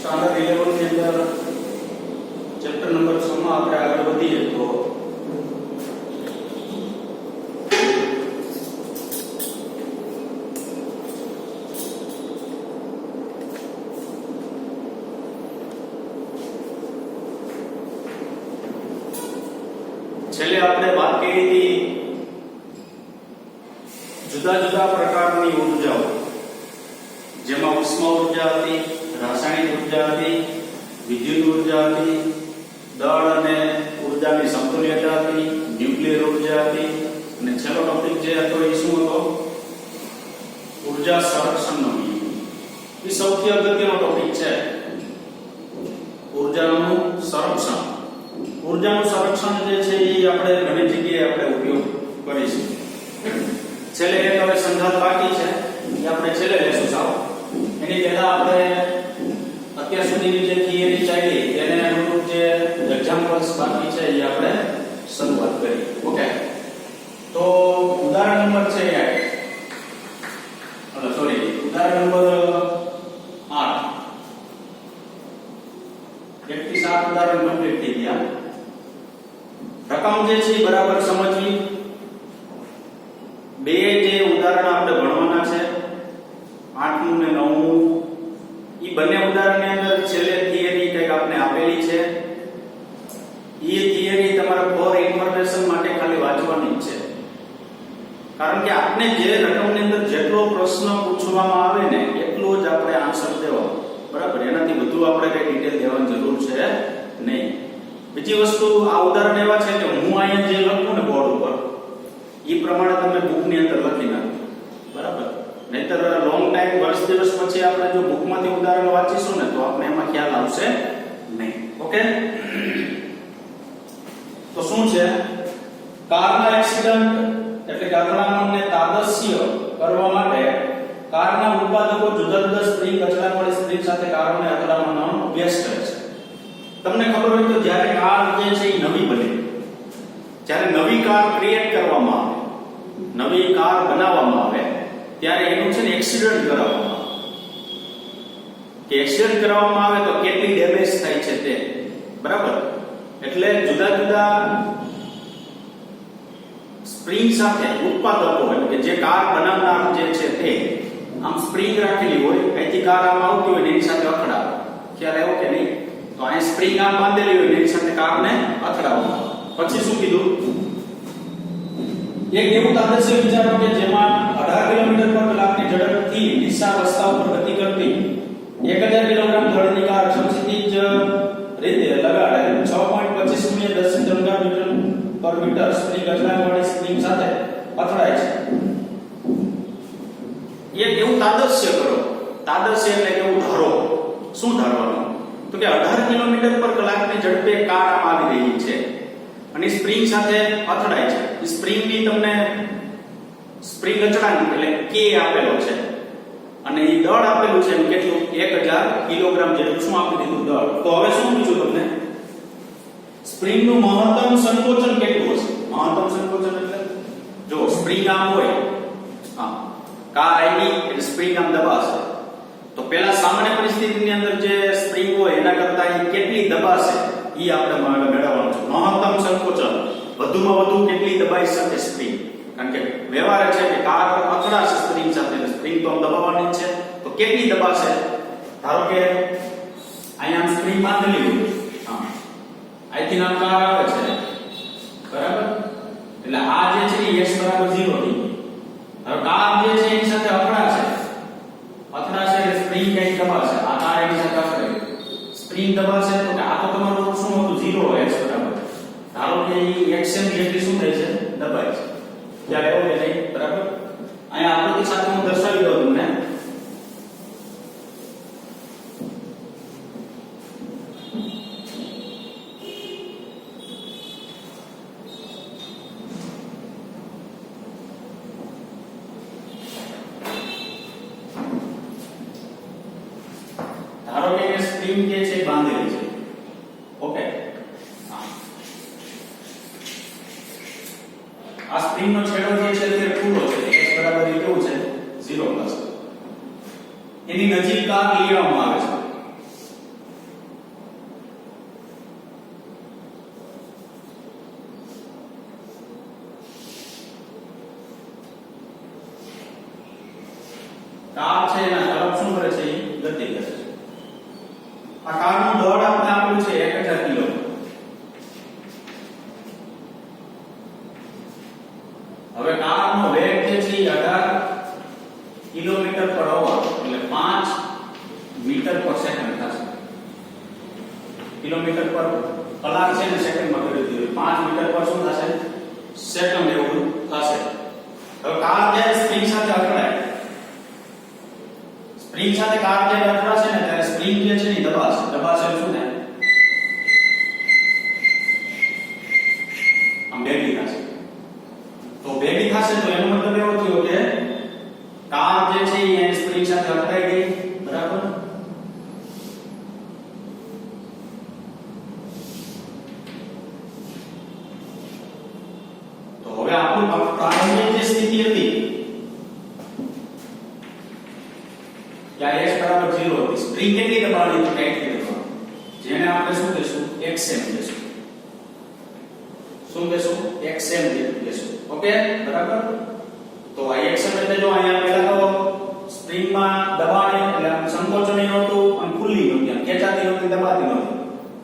Standard 11 ની અંદર chapter number 6 માં આપણે આગળ વધીએ તો છેલ્લે આપણે વાત કરી હતી જુદા જુદા પ્રકારની ઉર્જાઓ, જેમાં ઉષ્મા ઉર્જા હતી, રાસાયણિક ઉર્જા હતી, વિદ્યુત ઉર્જા હતી, દળ અને ઉર્જાની સમતુલ્યતા હતી, ન્યુક્લિયર ઉર્જા હતી, અને છેલ્લો ટોપિક જે હતો એ શું હતો? ઉર્જા સંરક્ષણનો નિયમ. એ સૌથી અગત્યનો ટોપિક છે, ઉર્જાનું સંરક્ષણ. ઉર્જાનું સંરક્ષણ જે છે એ આપણે ઘણી જગ્યાએ આપણે ઉપયોગ કરીશું. છેલ્લે એક હવે સંઘાત બાકી છે, એ આપણે છેલ્લે લેશું. સાવ એની પહેલા આપણે અત્યાર સુધીની જે થિયરી ચાલી એને અનુરૂપ જે એક્ઝામ્પલ્સ બાકી છે એ આપણે શરૂઆત કરીએ. ઓકે, તો ઉદાહરણ નંબર છે ઉદાહરણ નંબર 8. 1 થી 7 ઉદાહરણ કમ્પ્લીટ થઈ ગયા. રકમ જે છે બરાબર સમજવી. બે જે ઉદાહરણ આપણે ભણવાના છે 8નું ને 9નું, ઈ બંને ઉદાહરણની અંદર છેલ્લે થિયરી કંઈક આપણે આપેલી છે. એ થિયરી તમારા ફોર ઇન્ફોર્મેશન માટે ખાલી વાંચવાની જ છે, કારણ કે આપણે જે રકમની અંદર જેટલો પ્રશ્ન પૂછવામાં આવે ને એટલો જ આપણે આન્સર દેવો. બરાબર, એનાથી વધુ આપણે કઈ ડિટેલ દેવાની જરૂર છે નહીં. બીજી વસ્તુ, આ ઉદાહરણ એવા છે કે હું અહીંયા જે લખું ને બોર્ડ ઉપર એ પ્રમાણે તમે બુકની અંદર લખી નાખો. બરાબર, નહીતર લોંગ ટાઈમ વર્ષ દિવસ પછી આપણે જો બુકમાંથી ઉદાહરણ વાંચીશું ને તો આપણે એમાં ખ્યાલ આવશે નહીં. ઓકે, તો શું છે? કારના એક્સિડન્ટ એટલે કે અથડામણને તાદસ્ય કરવા માટે કારના ઉત્પાદકો જુદા જુદા સ્પ્રિંગ અચળાંકવાળી સ્પ્રિંગ સાથે કારોને અથડામણનો અભ્યાસ કરે છે. તમને ખબર હોય તો જ્યારે કાર જે છે એ નવી બને, જ્યારે નવી કાર ક્રિએટ કરવામાં આવે, નવી કાર બનાવવામાં આવે ત્યારે એનું છે ને એક્સિડન્ટ કરાવવામાં આવે. કે એક્સિડન્ટ કરાવવામાં આવે તો કેટલી ડેમેજ થાય છે તે. બરાબર, એટલે જુદા જુદા સ્પ્રિંગ સાથે ઉત્પાદકો એટલે કે જે કાર બનાવનાર જે છે તે આમ સ્પ્રિંગ રાખેલી હોય, અહીંથી કાર આમ આવતી હોય ને એની સાથે અથડાવે. ખ્યાલ આવ્યો કે નહીં? તો અહીં સ્પ્રિંગ આમ બાંધેલી હોય ને એની સાથે કારને અથડાવવામાં. પછી શું કીધું? એક એવું તાદસ્ય વિચારો કે જેમાં 18 કિલોમીટર પર કલાકની ઝડપથી દિશા રસ્તા ઉપર ગતિ કરતી 1000 કિલોગ્રામ દળની કાર સમક્ષિતિજ રીતે લગાડે 6.25 × 10 ન્યૂટન પર મીટર સ્પ્રિંગ અચળાંકવાળી સ્પ્રિંગ સાથે અથડાય છે. એક એવું તાદસ્ય કરો. તાદસ્ય એટલે કેવું ધારો. શું ધારવાનું? તો કે 18 કિલોમીટર પર કલાકની ઝડપે કાર આવી રહી છે અને સ્પ્રિંગ સાથે અથડાય છે. સ્પ્રિંગ ની તમને સ્પ્રિંગ અચળાંક એટલે કે આપેલો છે અને એ દળ આપેલું છે કેટલું? 1000 કિલોગ્રામ જેટલું શું આપી દીધું? દળ. તો હવે શું પૂછું તમને? સ્પ્રિંગ નું મહત્તમ સંકોચન કેટલું હશે? મહત્તમ સંકોચન એટલે જો સ્પ્રિંગ આમ હોય, હા, કાર આવી એટલે સ્પ્રિંગ આમ દબાશે, તો પહેલા સામાન્ય પરિસ્થિતિની અંદર જે સ્પ્રિંગ હોય એના કરતા એ કેટલી દબાશે એ આપણે મેળવવાનું છે. મહત્તમ સંકોચન, વધુમાં વધુ કેટલી દબાઈ શકે સ્પ્રિંગ. કારણ કે વ્યવહાર છે કે કાર અથડાશે સ્પ્રિંગ સાથે, સ્પ્રિંગ તો દબાવવાની જ છે, તો કેટલી દબાશે? ધારો કે અહીંયા સ્પ્રિંગ બાંધેલી હોય, હા, અહીંથી નામ કાર આવે છે, બરાબર, એટલે આ જે છે એ x = 0 થઈ ગઈ. હવે કાર જે છે એની સાથે અથડાશે એટલે સ્પ્રિંગ કઈ દબાશે, આ કાર એની સાથે અથડે, સ્પ્રિંગ દબાશે તો કે આ તો તમારું શું હતું? 0 x બરાબર. ધારો કે એ એક્શન જેટલી શું થાય છે? દબાય છે. ત્યારે એવું કે નહીં? બરાબર, અહીંયા આકૃતિ સાથે હું દર્શાવી દઉં તમને. ધારો કે સ્પ્રિંગ જે છે બાંધેલી છે. ઓકે, આ સ્પ્રિંગ નો છેડો જે છે તે પૂરો છે, x બરાબર કેવું છે? 0 પ્લસ. એની નજીક કાર લેવામાં આવે છે. કાર છે એના તરફ શું કરે છે? ગતિ કરે છે. આ કારનું દળ આપણે આપ્યું છે 1000 કિલો. હવે કારનો વેગ જે છે 18 કિલોમીટર પર અવર એટલે 5 મીટર પર સેકન્ડ થશે. કિલોમીટર પર કલાક છે ને સેકન્ડમાં કરી દીધું 5 મીટર પર શું થશે? સેકન્ડ એવું થશે. હવે કાર જ્યારે સ્પ્રિંગ સાથે અથડાય, સ્પ્રિંગ સાથે કાર જ્યારે અથડાશે ને ત્યારે સ્પ્રિંગ જે છે એ દબાશે. દબાશે એટલે શું થાય? આમ બેગી થશે. તો બેગી થશે તો એનો મતલબ એવો થયો કે કાર જે છે એ સ્પ્રિંગ સાથે અથડાઈ ગઈ. બરાબર? તો હવે આપણું પ્રારંભિક જે સ્થિતિ હતી કે s બરાબર 0 હતી. સ્પ્રિંગ કેટલી દબાણી તો કેટલી દબાણી, જેને આપણે શું કહીશું? xm કહીશું. શું કહીશું? xm કહીશું. ઓકે, બરાબર? તો આ xm એટલે જો અહીંયા પહેલા તો સ્પ્રિંગમાં દબાણ એટલે સંકોચન નહોતું અને ખુલ્લી નહોતી, ખેંચાતી નહોતી, દબાતી નહોતી.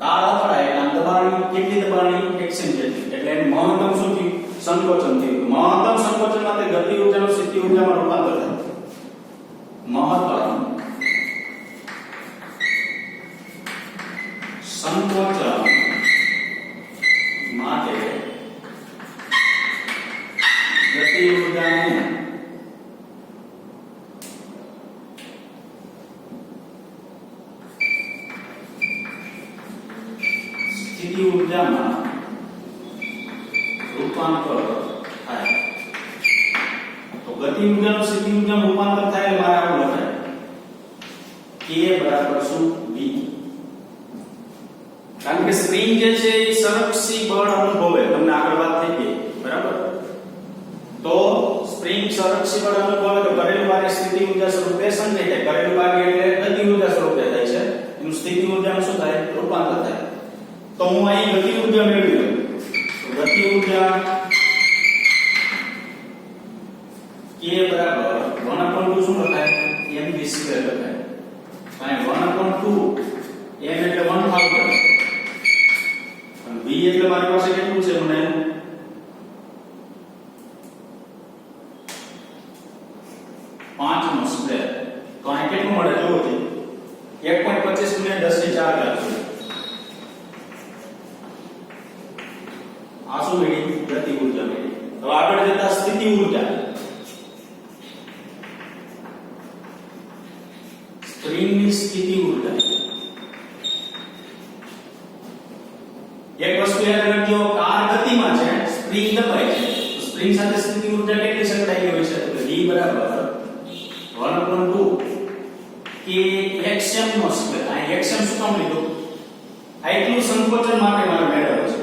કાર અથડાય એટલે આમ દબાણ કેટલી દબાણી? xm જેટલી. એટલે એનું મહત્તમ શું થયું? સંકોચન થયું. મહત્તમ સંકોચન માટે ગતિ ઊર્જાનું સ્થિતિ ઊર્જામાં રૂપાંતર થાય. મહત્તમ સંકોચન માટે ગતિ ઊર્જાનું સ્થિતિ ઊર્જામાં રૂપાંતર થાય. તો ગતિ ઊર્જાનું સ્થિતિ ઊર્જામાં રૂપાંતર થાય એટલે મારે આવું લખાય k બરાબર શું? v. કારણ કે સ્પ્રિંગ જે છે એ સંરક્ષી બળ અનુભવે. તમને આગળ વાત થઈ ગઈ. બરાબર? તો સ્પ્રિંગ સંરક્ષી બળ અનુભવે તો કરેલું કાર્ય સ્થિતિ ઊર્જા સ્વરૂપે સંચય થાય. કરેલું કાર્ય એટલે ગતિ ઊર્જા સ્વરૂપે થાય છે. એનું સ્થિતિ ઊર્જામાં શું થાય? રૂપાંતર થાય. તો હું અહીં ગતિ ઊર્જા મેળવી લઉં. તો ગતિ ઊર્જા k બરાબર 1/2 શું લખાય? mv2 લખાય. અહીં 1/2 m એટલે 1000 અને v એટલે મારી પાસે કેટલું છે? મને 5 નો સ્ક્વેર. તો અહીં કેટલું મળે? જોવો છે 1.25 × 10⁴ છે. આ શું મેળવી? ગતિ ઊર્જા મેળવી. હવે આગળ જતા સ્થિતિ ઊર્જા. સ્પ્રિંગની સ્થિતિ ઊર્જા. એક વસ્તુ યાદ રાખજો, કાર ગતિમાં છે, સ્પ્રિંગ દબાય છે. તો સ્પ્રિંગ સાથે સ્થિતિ ઊર્જા કેટલી સંકળાયેલી હોય છે? તો v બરાબર 1/2 k xm નો સ્ક્વેર. આ xm શું કામ લીધું? આ એટલું સંકોચન માટે મારે મેળવવું છે.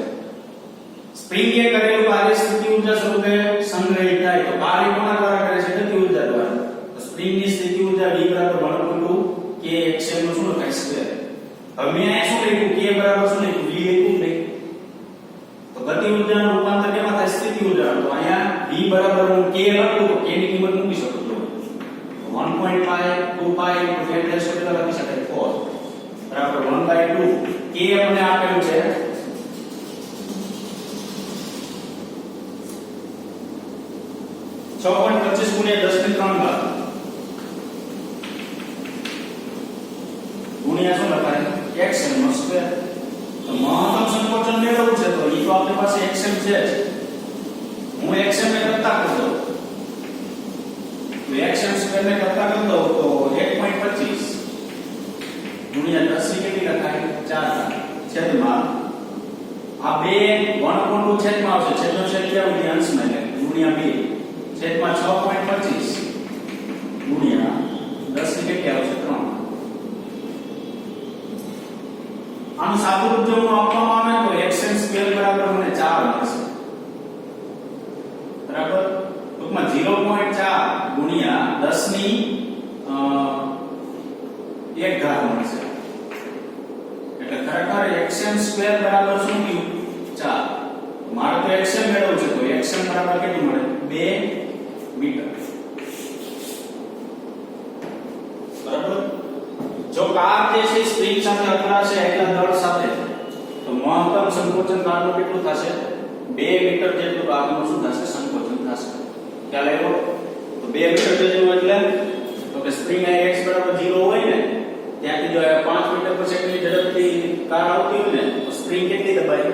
સ્પ્રિંગ એ કરેલું કાર્ય સ્થિતિ ઊર્જા સ્વરૂપે સંગ્રહિત થાય. તો કાર્ય કોના દ્વારા કરે છે? ગતિ ઊર્જા દ્વારા. તો સ્પ્રિંગની સ્થિતિ ઊર્જા v બરાબર 1/2 k xm નો શું લખાય? સ્ક્વેર. હવે મેં આ શું લખ્યું? k બરાબર શું લખ્યું? v લખ્યું નહીં. તો ગતિ ઊર્જાનું રૂપાંતર કેમાં થાય? સ્થિતિ ઊર્જામાં. તો અહીંયા v બરાબર હું k લખું તો k ની કિંમત મૂકી શકું છું. 1.5 2π × 10 કેટલા લખી શકાય? 4 બરાબર 1/2 k આપણે આપેલું છે 6.25 × 10⁻³ ગુણ્યા શું લખાય? xm નો સ્ક્વેર. તો મહત્તમ સંકોચન મેળવવું છે તો ઈ તો આપણી પાસે xm છે જ. હું xm ને કરતા કરી દઉં તો xm સ્ક્વેર ને કરતા કરી દઉં તો 1.25 ગુણ્યા 10 ની કેટલી લખાય? 4 છેદમાં આ બે 1/2 છેદમાં આવશે. છેદનો છેદ ક્યાં હોય? અંશમાં એટલે ગુણ્યા 2 છેદમાં 6.25 ગુણ્યા 10 ની કેટલી આવશે? 3. આનું સાદું રૂપ જો આપવામાં આવે તો xm સ્ક્વેર બરાબર મને 4 મળશે. બરાબર? ટૂંકમાં 0.4 ગુણ્યા 10 ની 1 ઘાત મળશે. એટલે ખરેખર xm સ્ક્વેર બરાબર શું થયું? 4. મારે તો xm મેળવવું છે તો xm બરાબર કેટલું મળે? 2 મીટર. જો કાર જે છે સ્પ્રિંગ સાથે અથડાશે એટલા દળ સાથે તો મહત્તમ સંકોચન કારનું કેટલું થશે 2 મીટર જેટલું આગળનું શું થશે સંકોચન થશે ખ્યાલ આવ્યો તો 2 મીટર જેટલું એટલે તો કે સ્પ્રિંગ આ x 0 હોય ને ત્યાંથી જો 5 મીટર પર સેકન્ડની ઝડપથી કાર આવતી હોય ને તો સ્પ્રિંગ કેટલી દબાય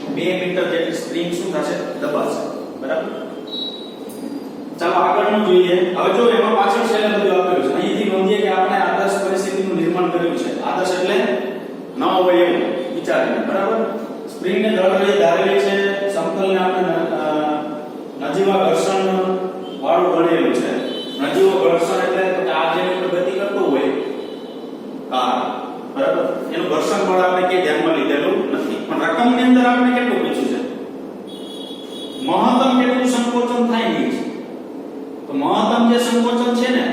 2 મીટર જેટલી સ્પ્રિંગ શું થશે દબાશે બરાબર ચાલો આગળનું જોઈએ હવે જો એમાં પાછળ છેલ્લે બધું આપેલું છે અહીંથી નોંધીએ કે આપણે આદર્શ પરિસ્થિતિનું નિર્માણ કર્યું છે આદર્શ એટલે ન હોય એવું વિચારીને બરાબર સ્પ્રિંગને દળને ધારેલી છે સમતલને આપણે નજીવા ઘર્ષણ વાળું ગણેલું છે નજીવો ઘર્ષણ એટલે તો કે આ જેની ઉપર ગતિ કરતો હોય કાર બરાબર એનું ઘર્ષણ બળ આપણે કે ધ્યાનમાં લીધેલું નથી પણ રકમની અંદર આપણે કેટલું પૂછ્યું છે મહત્તમ કેટલું સંકોચન થાય નહીં તો મહત્તમ જે સંકોચન છે ને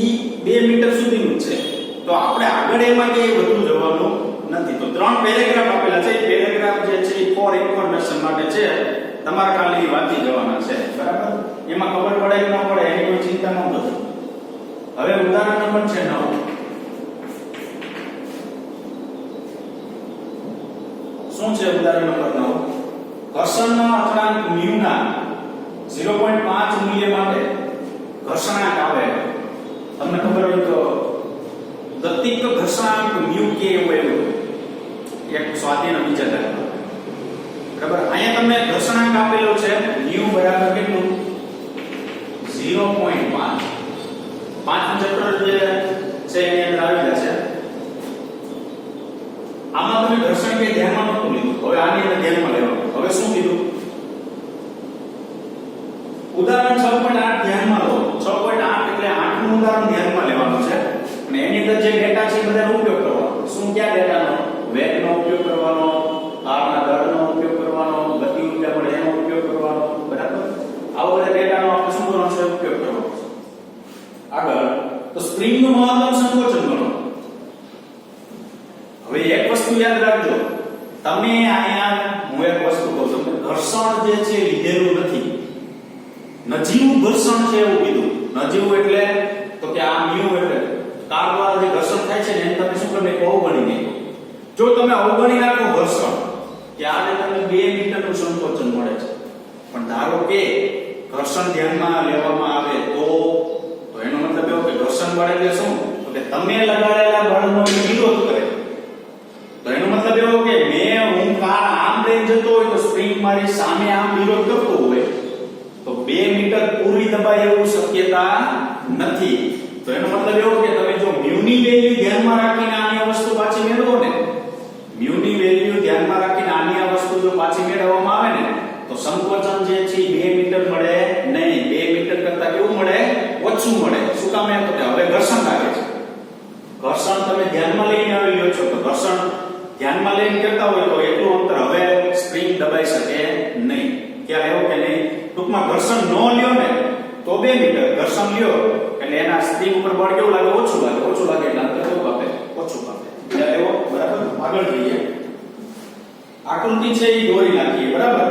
ઈ 2 મીટર સુધીનું છે તો આપણે આગળ એમાં કે વધુ જવાનું નથી તો 3 પેરેગ્રાફ આપેલા છે એ પેરેગ્રાફ જે છે એ ફોર ઇન્ફોર્મેશન માટે છે તમારે ખાલી વાંચી જવાના છે બરાબર એમાં ખબર પડે કે ન પડે એની કોઈ ચિંતા ન કરશો હવે ઉદાહરણ નંબર છે 9 શું છે ઉદાહરણ નંબર 9 ઘર્ષણના અચળાંક μ ના 0.5 મૂલ્ય માટે ઘર્ષણાંક આવે તમને ખબર હોય તો ગતિક ઘર્ષણાંક μ કે હોય એક સ્વાધ્યાયનો વિચાર રાખો બરાબર અહીંયા તમને ઘર્ષણાંક આપેલો છે μ બરાબર કેટલું 0.5 પાંચમું ચેપ્ટર જે છે એની અંદર આવેલા છે આમાં તમે ઘર્ષણ કે ધ્યાનમાં નહોતું લીધું હવે આની અંદર ધ્યાનમાં લેવાનું હવે શું કીધું ઉદાહરણ 6.8 ધ્યાનમાં લો 6.8 એટલે 8મું ઉદાહરણ ધ્યાનમાં લેવાનું છે અને એની અંદર જે ડેટા છે એ બધાનો ઉપયોગ કરવાનો શું ક્યાં ડેટાનો વેગનો ઉપયોગ કરવાનો કારના દળનો ઉપયોગ કરવાનો ગતિ ઊર્જા મળે એનો ઉપયોગ કરવાનો બરાબર આવો બધા ડેટાનો આપણે શું કરવાનો છે ઉપયોગ કરવાનો છે આગળ તો સ્પ્રિંગનું મહત્તમ સંકોચન ગણો હવે એક વસ્તુ યાદ રાખજો તમે અહીંયા હું એક વસ્તુ કહું છું ઘર્ષણ જે છે લીધેલું નથી નજીવું ઘર્ષણ છે એવું કીધું નજીવું એટલે તો કે આ μ એટલે કાર દ્વારા જે ઘર્ષણ થાય છે ને એને તમે શું કરી નાખો અવગણી નાખો જો તમે અવગણી નાખો ઘર્ષણ ત્યારે તમને 2 મીટરનું સંકોચન મળે છે પણ ધારો કે ઘર્ષણ ધ્યાનમાં લેવામાં આવે તો એનો મતલબ એવો કે ઘર્ષણ બળ એટલે શું તો કે તમે લગાડેલા બળનો વિરોધ કરે તો એનો મતલબ એવો કે હું કાર આમ લઈને જતો હોય તો સ્પ્રિંગ મારી સામે આમ વિરોધ કરતો હોય તો 2 મીટર પૂરી દબાય એવું શક્યતા નથી તો એનો મતલબ એવો કે તમે જો μ ની વેલ્યુ ધ્યાનમાં રાખીને આની વસ્તુ પાછી મેળવો ને μ ની વેલ્યુ ધ્યાનમાં રાખીને આની વસ્તુ જો પાછી મેળવવામાં આવે ને તો સંકોચન જે છે 2 મીટર મળે નહીં 2 મીટર કરતા કેવું મળે ઓછું મળે શું કામ એમ તો કે હવે ઘર્ષણ લાગે છે ઘર્ષણ તમે ધ્યાનમાં લઈને આવી લ્યો છો તો ઘર્ષણ ધ્યાનમાં લઈને કરતા હોય તો એટલું અંતર હવે સ્પ્રિંગ દબાઈ શકે નહીં ક્યારે એવું કે નહીં ટૂંકમાં ઘર્ષણ ન લ્યો ને તો 2 મીટર ઘર્ષણ લ્યો એટલે એના સ્પ્રિંગ ઉપર બળ કેવું લાગે ઓછું લાગે એટલે અંતર કેવું કાપે ઓછું કાપે એટલે એવો બરાબર આગળ જોઈએ આકૃતિ છે એ દોરી નાખીએ બરાબર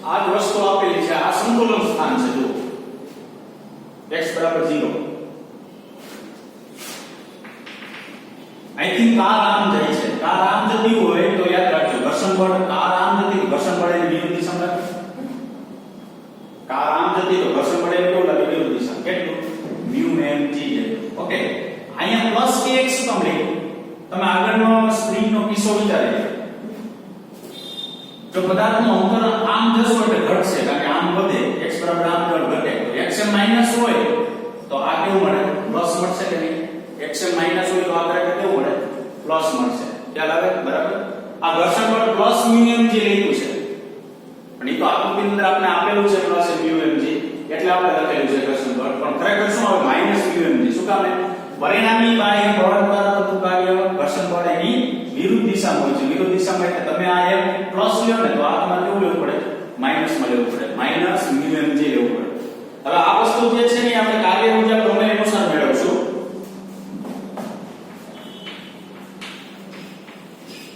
આ જ વસ્તુ આપેલી છે, આ સંતુલન સ્થાન છે જો x બરાબર 0. આઈ થિંક કાર આમ જાય છે, કાર આમ જતી હોય તો યાદ રાખજો ઘર્ષણ બળ, કાર આમ જતી તો ઘર્ષણ બળ એની વિરુદ્ધ દિશામાં લાગે. કાર આમ જતી તો ઘર્ષણ બળ એની કેવું લાગે? વિરુદ્ધ દિશા. કેટલું? mu mg. ઓકે, અહીંયા પ્લસ kx શું કામ લખ્યું? તમે આગળનો સ્પ્રિંગ નો કિસ્સો વિચારી લો. જો પદાર્થનું અંતર આમ જશો એટલે ઘટશે, કારણ કે આમ વધે, x બરાબર આમ ઘટે, તો xm માઈનસ હોય તો આ કેવું મળે? પ્લસ મળશે કે નહીં? xm માઈનસ હોય તો આ ખરેખર કેવું મળે? પ્લસ મળશે. ખ્યાલ આવે? બરાબર. આ ઘર્ષણ બળ પ્લસ mu mg લખ્યું છે, પણ એ તો આકૃતિની અંદર આપણે આપેલું છે પ્લસ mu mg, એટલે આપણે લખેલું છે ઘર્ષણ બળ, પણ ખરેખર શું આવે? Minus mu mg. શું કામ? પરિણામી બાહ્ય બળ દ્વારા થતું કાર્ય ઘર્ષણ બળ એની વિરુદ્ધ દિશામાં હોય છે. વિરુદ્ધ દિશામાં એટલે તમે આ એક પ્લસ લ્યો ને તો આ તમારે કેવું લેવું પડે? માઈનસ માં લેવું પડે, માઈનસ mu mg લેવું પડે. હવે આ વસ્તુ જે છે ને આપણે કાર્ય ઊર્જા પ્રમેય અનુસાર મેળવશું.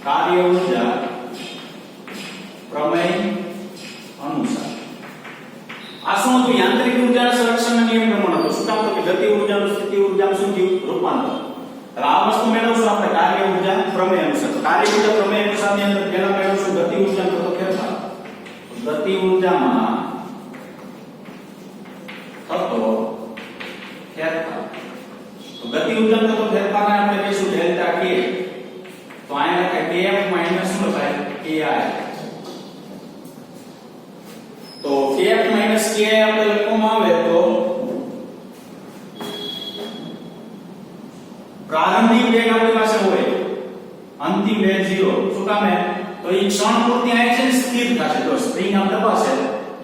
કાર્ય ઊર્જા પ્રમેય અનુસાર આ શું હતું? યાંત્રિક ઊર્જા સંરક્ષણના નિયમ પ્રમાણે હતું. શું કામ? તો કે ગતિ ઊર્જાનું સ્થિતિ ઊર્જામાં શું થયું? રૂપાંતર. હવે આ વસ્તુ મેળવશું આપણે કાર્ય ઊર્જા પ્રમેય અનુસાર. તો કાર્ય ઊર્જા પ્રમેય અનુસાર ની અંદર પહેલા મેળવશું ગતિ ઊર્જાનો થતો ફેરફાર. ગતિ ઊર્જામાં થતો ફેરફાર. તો ગતિ ઊર્જામાં થતો ફેરફારને આપણે કહીશું ડેલ્ટા k. તો અહીંયા લખાય kf માઈનસ શું લખાય? ki. તો kf માઈનસ ki આપણે લખવામાં આવે તો પ્રારંભિક વેગ આપણી પાસે હોય, અંતિમ વેગ 0. શું કામ? તો એ ક્ષણ પૂરતી આ છે ને સ્થિર થશે. જો સ્પ્રિંગ આમ દબાશે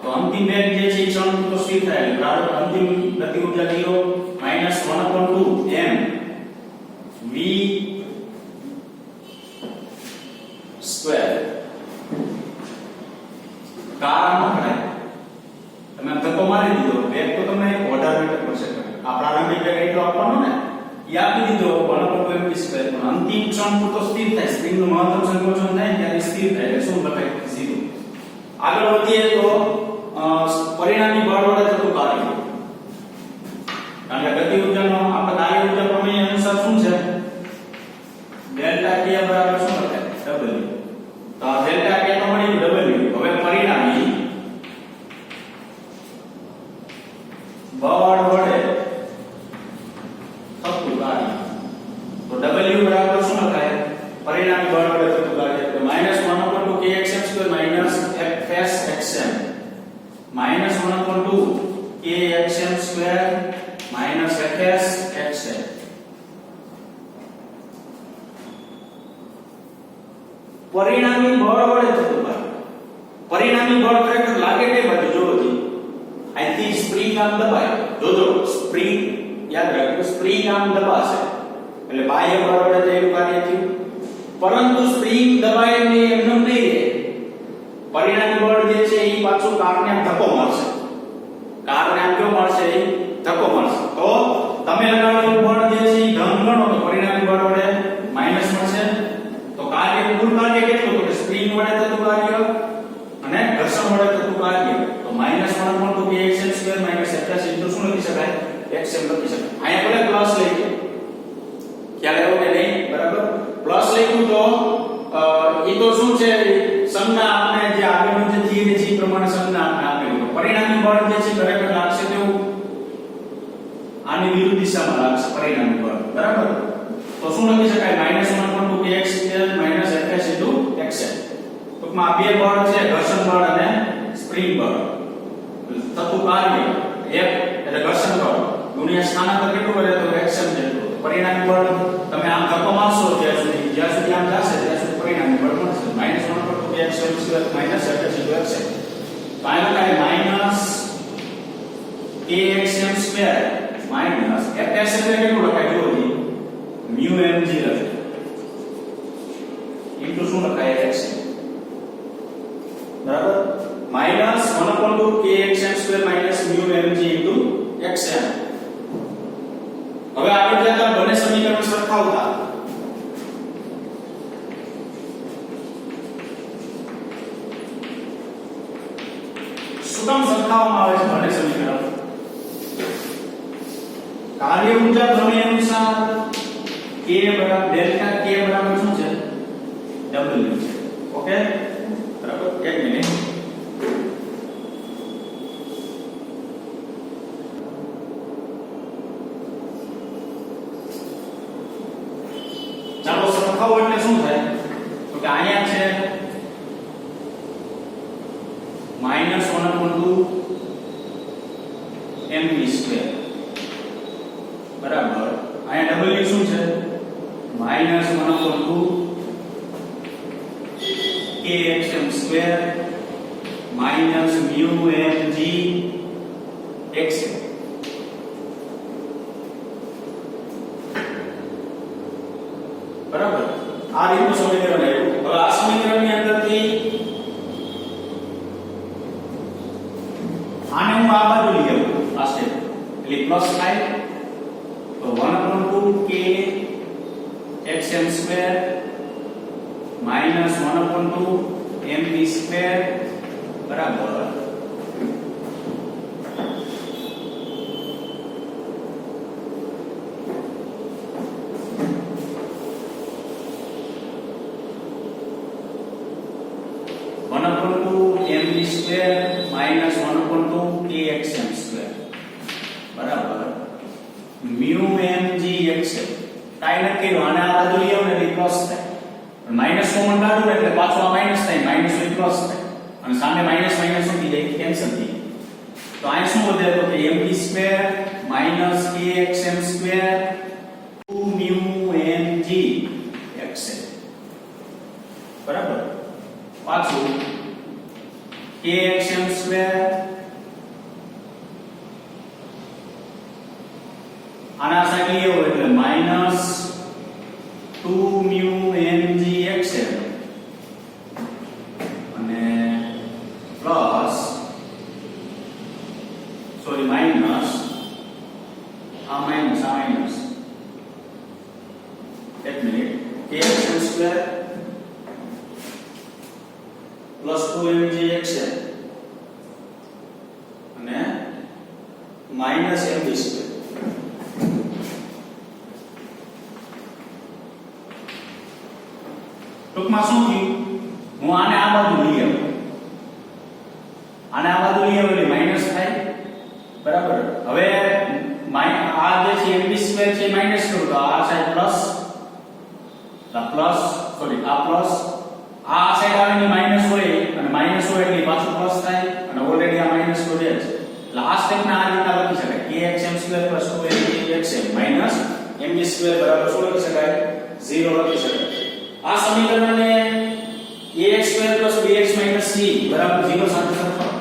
તો અંતિમ વેગ જે છે એ ક્ષણ પૂરતો સ્થિર થાય. પ્રારંભ અંતિમ ગતિ ઊર્જા 0 માઈનસ 1/2 m v સ્ક્વેર. કારણ આપણે તમે ધક્કો મારી દીધો, વેગ તો તમને 18 મીટર પર સેકન્ડ, આ પ્રારંભિક વેગ એટલો આપવાનો ને એ આપી દીધો 1/2 m સ્ક્વેર, પણ અંતિમ ક્ષણ પૂરતો સ્થિર થાય. સ્પ્રિંગ નું મહત્તમ સંકોચન થાય ત્યારે સ્થિર થાય એટલે શું લખાય? 0. આગળ વધીએ તો પરિણામી બળ વડે થતું કાર્ય. કારણ કે ગતિ ઊર્જાનો આપણે કાર્ય ઊર્જા પ્રમેય અનુસાર શું છે? ડેલ્ટા k બરાબર શું લખાય? w. તો આ ડેલ્ટા k તો મળી ગયું w. હવે પરિણામી બળ વડે થતું કાર્ય. તો w બરાબર શું લખાય? પરિણામી બળ વડે થતું કાર્ય તો -1/2 kxm² fsxm -1/2 kxm² fsxm. પરિણામી બળ વડે થતું કાર્ય. પરિણામી બળ ખરેખર લાગે કઈ બાજુ? જોવો જી, અહીંથી સ્પ્રિંગ આમ દબાય, જોજો સ્પ્રિંગ યાદ રાખજો, સ્પ્રિંગ આમ દબાશે એટલે બાહ્ય બળ વડે થયેલું કાર્ય થયું. પરંતુ સ્પ્રિંગ દબાય ને એમનો નહીં રહે, પરિણામી બળ જે છે એ પાછું કારને આમ ધક્કો મારશે. કારને આમ કેવો મારશે? એ ધક્કો મારશે. તો તમે લગાવેલું બળ જે છે એ ધન ગણો તો પરિણામી બળ વડે માઈનસ મળશે. તો કાર્ય કુલ કાર્ય કેટલું? તો કે સ્પ્રિંગ વડે થતું કાર્ય અને ઘર્ષણ વડે થતું કાર્ય તો -1/2 kxm² fs ઇન્ટુ શું લખી શકાય? xm લખી શકાય. અહીંયા ભલે પ્લસ લખ્યું, ખ્યાલ આવ્યો કે નહીં? બરાબર. પ્લસ લખ્યું તો એ તો શું છે? સંજ્ઞા આપણે જે આગળનું જે થિયરી છે એ પ્રમાણે સંજ્ઞા આપણે આપેલી. તો પરિણામી બળ જે છે ખરેખર લાગશે તેવું આની વિરુદ્ધ દિશામાં લાગશે પરિણામી બળ. બરાબર. તો શું લખી શકાય? -1/2 kx² fs ઇન્ટુ xm. ટૂંકમાં આ બે બળ છે, ઘર્ષણ બળ અને સ્પ્રિંગ બળ. થતું કાર્ય એક એટલે ઘર્ષણ બળ ગુણ્યા સ્થાનાંતર કેટલું કરે? તો xm જેટલું. પરિણામી બળ તમે આમ ધક્કો મારશો જ્યાં સુધી આમ જશે ત્યાં સુધી પરિણામી બળ મળશે. -1/2 kxm² fs ઇન્ટુ xm. તો આનો કાય -kxm² fs એટલે કેટલું લખાય? જુઓ જી, mu mg લખાય ઇન્ટુ શું લખાય? xm. બરાબર. -1/2 kxm² mu mg into xm. હવે આગળ જતા બંને સમીકરણ સરખાવતા શું કામ સરખાવવામાં આવે છે બંને સમીકરણ? કાર્ય ઊર્જા પ્રમેય અનુસાર k બરાબર ડેલ્ટા k બરાબર શું છે? W છે. ઓકે, બરાબર. એક મિનિટ. ચાલો સરખાવો એટલે શું થાય? તો કે અહીંયા છે -1/2 mv² બરાબર. અહીંયા w શું છે? -1/2 kxm² -μmgxm. બરાબર. આ રીતનું સમીકરણ આવ્યું. હવે આ સમીકરણની અંદરથી આને હું આ બાજુ લઈ આવું, આ સ્ટેપ એટલે પ્લસ થાય તો 1/2 k xm² -1/2 mv² બરાબર. બરાબર μmgxm. કાઈ નથી, આને આ બાજુ લઈ આવો એટલે પ્લસ થાય. માઈનસ કોમન કાઢો એટલે પાછો આ માઈનસ થાય, માઈનસ હોય પ્લસ થાય અને સામે માઈનસ માઈનસ ઉડી જાય, કેન્સલ થઈ જાય. તો અહીં શું વધે? તો કે mv² kxm² 2μmgxm. બરાબર. પાછું kxm² આના સાઈડ લઈએ એટલે -2μmgxm અને પ્લસ સોરી માઈનસ આ માઈનસ એક મિનિટ kxm² પ્લસ 2mgxm અને માઈનસ mv². ટૂંકમાં શું થયું? હું આને આ બાજુ લઈ આવું, આને આ બાજુ લઈ આવું એટલે માઈનસ થાય. બરાબર. હવે આ જે છે mv² છે માઈનસ કરું તો આ સાઈડ પ્લસ, આ પ્લસ સોરી આ પ્લસ, આ સાઈડ આવીને માઈનસ હોય અને માઈનસ હોય એટલે પાછું પ્લસ થાય અને ઓલરેડી આ માઈનસ તો છે. એટલે આ સ્ટેપને આ રીતે લખી શકાય kxm² + 2mgxm mv² બરાબર શું લખી શકાય? 0 લખી શકાય. આ સમીકરણને ax² + bx - c બરાબર 0 સાથે સરખાવો.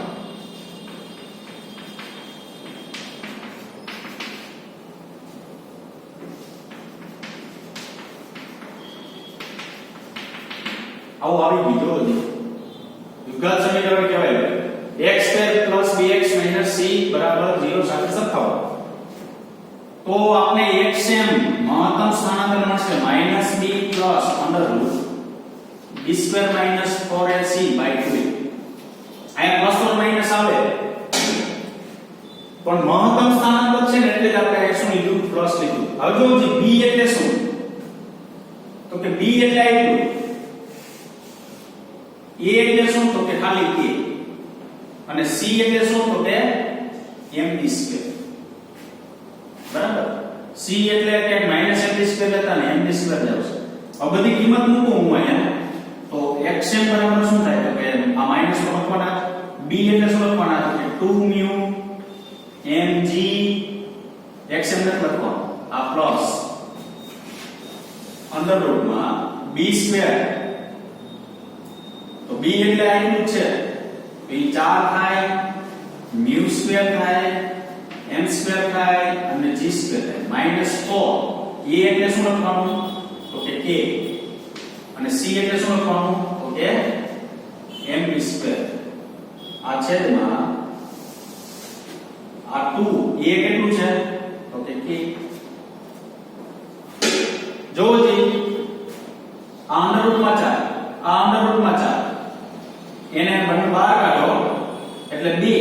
આવું આવી ગયું. વિગત સમીકરણ કહેવાય. x² + bx - c બરાબર 0 સાથે સરખાવો. તો આપણે xm મહત્તમ સ્થાનાંતર મળશે -b + √b² - 4ac/2. અહીંયા પ્લસ ઓર માઈનસ આવે પણ મહત્તમ સ્થાનાંતર છે ને એટલે જ આપણે શું લીધું? પ્લસ લીધું. હવે જો b એટલે શું? તો કે b એટલે આટલું, a એટલે શું? તો કે ખાલી k અને c એટલે શું? તો કે mv². બરાબર. c એટલે કે -mv² લેતા ને mv² જ આવશે. આ બધી કિંમત મૂકું હું અહીંયા તો xm બરાબર શું થાય? તો કે આ માઈનસ લખવાના, b એટલે શું લખવાના? તો કે 2μmg xm ને લખવાનું, આ પ્લસ અંડર રૂટમાં b². તો b એટલે આટલું છે તો એ 4 થાય, μ² થાય, m² થાય અને g² થાય. -4 a એટલે શું લખવાનું? તો કે k અને c એટલે શું લખવાનું? તો કે mv². આ છેદમાં આ 2 a કેટલું છે? તો કે k. જોજી આ અંડર રૂટમાં 4, આ અંડર રૂટમાં 4 એને બંને બહાર કાઢો એટલે 2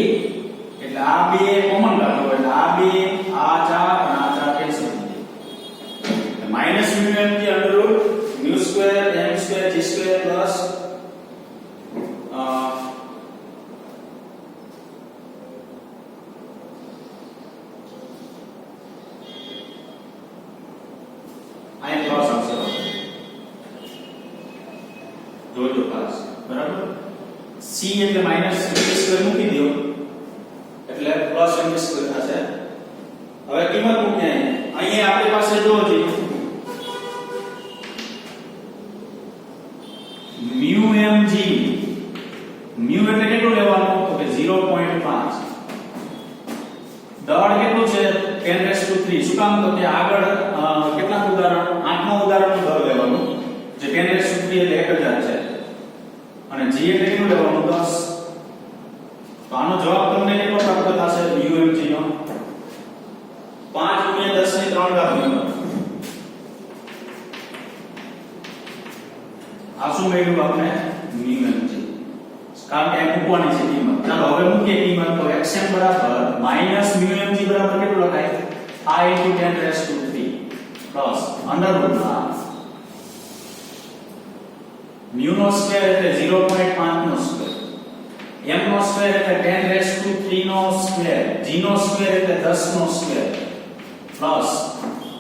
c એટલે માઈનસ mv² મૂકી દો એટલે પ્લસ mv² થશે. હવે કિંમત મૂકીએ અહીંયા આપણી પાસે જો છે mu mg mu એટલે કેટલું લેવાનું તો કે 0.5 દળ કેટલું છે 10⁻³ શું કામ તો કે આગળ કેટલા ઉદાહરણ 8મો ઉદાહરણનું દળ લેવાનું જે 10⁻³ એટલે 1000 છે અને g એટલે કેટલું લેવાનું 10. તો આનો જવાબ તમને કેટલો પ્રાપ્ત થશે mu mg નો 5 × 10⁻³ આ શું મળ્યું આપણે mu mg કારણ કે મૂકવાની છે કિંમત. ચાલો હવે મૂકીએ કિંમત તો xm બરાબર માઈનસ mu mg બરાબર કેટલું લખાય I × 10⁻³ પ્લસ અંડરરૂટમાં mu નો સ્ક્વેર એટલે 0.5 નો સ્ક્વેર m નો સ્ક્વેર એટલે 10⁻³ નો સ્ક્વેર g નો સ્ક્વેર એટલે 10 નો સ્ક્વેર પ્લસ